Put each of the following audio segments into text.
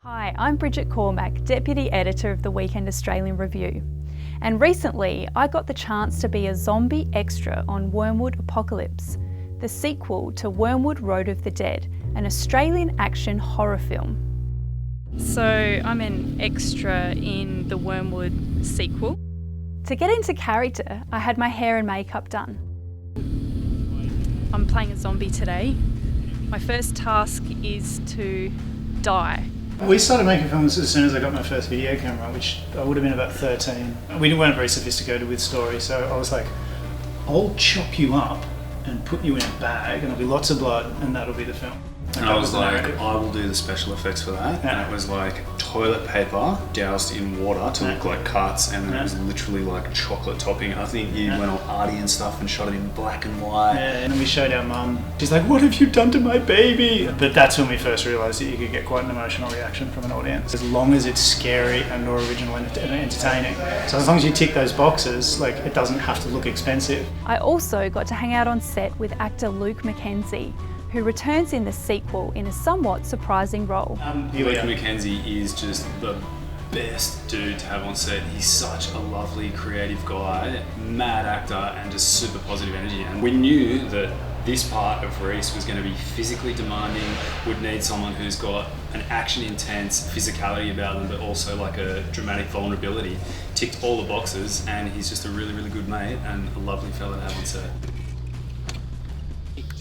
Hi, I'm Bridget Cormack, Deputy Editor of the Weekend Australian Review. And recently, I got the chance to be a zombie extra on Wyrmwood Apocalypse, the sequel to Wyrmwood Road of the Dead, an Australian action horror film. So I'm an extra in the Wyrmwood sequel. To get into character, I had my hair and makeup done. I'm playing a zombie today. My first task is to die. We started making films as soon as I got my first video camera, which I would have been about 13. We weren't very sophisticated with story, so I was like, I'll chop you up and put you in a bag and there'll be lots of blood and that'll be the film. And I was like, I will do the special effects for that. Yeah. And it was like toilet paper doused in water to look like cuts, and then it was literally like chocolate topping. I think you went all arty and stuff and shot it in black and white. Yeah, and then we showed our mum. She's like, "What have you done to my baby?" But that's when we first realised that you could get quite an emotional reaction from an audience, as long as it's scary and or original and entertaining. So as long as you tick those boxes, like, it doesn't have to look expensive. I also got to hang out on set with actor McKenzie, who returns in the sequel in a somewhat surprising role. McKenzie is just the best dude to have on set. He's such a lovely, creative guy, mad actor, and just super positive energy. And we knew that this part of Reese was going to be physically demanding, would need someone who's got an action intense physicality about them, but also like a dramatic vulnerability. Ticked all the boxes, and he's just a really, really good mate and a lovely fella to have on set.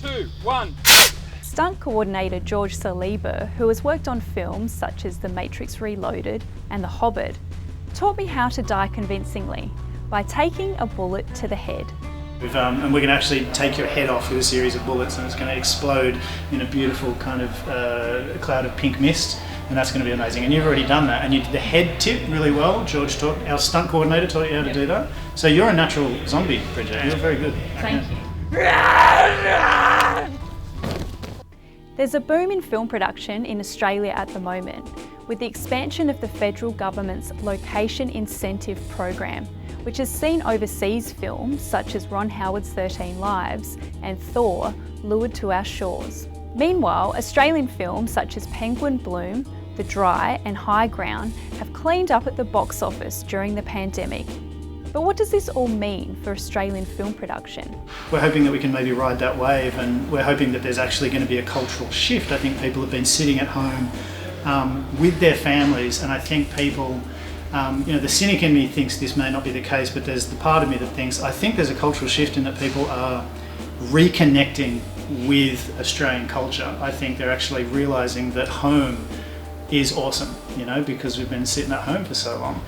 2, 1. Stunt coordinator George Soleiba, who has worked on films such as The Matrix Reloaded and The Hobbit, taught me how to die convincingly by taking a bullet to the head. And we can actually take your head off with a series of bullets, and it's going to explode in a beautiful kind of cloud of pink mist, and that's going to be amazing. And you've already done that, and you did the head tip really well. George our stunt coordinator taught you how to do that. So you're a natural zombie, Bridget. You're very good. Thank you. There's a boom in film production in Australia at the moment, with the expansion of the federal government's Location Incentive Program, which has seen overseas films such as Ron Howard's 13 Lives and Thor lured to our shores. Meanwhile, Australian films such as Penguin Bloom, The Dry and High Ground have cleaned up at the box office during the pandemic. But what does this all mean for Australian film production? We're hoping that we can maybe ride that wave, and we're hoping that there's actually going to be a cultural shift. I think people have been sitting at home with their families, and I think people, the cynic in me thinks this may not be the case, but there's the part of me that thinks, I think there's a cultural shift in that people are reconnecting with Australian culture. I think they're actually realising that home is awesome, because we've been sitting at home for so long.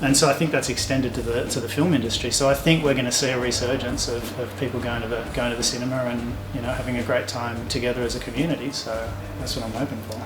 And so I think that's extended to the film industry. So I think we're going to see a resurgence of people going to the cinema and having a great time together as a community. So that's what I'm hoping for.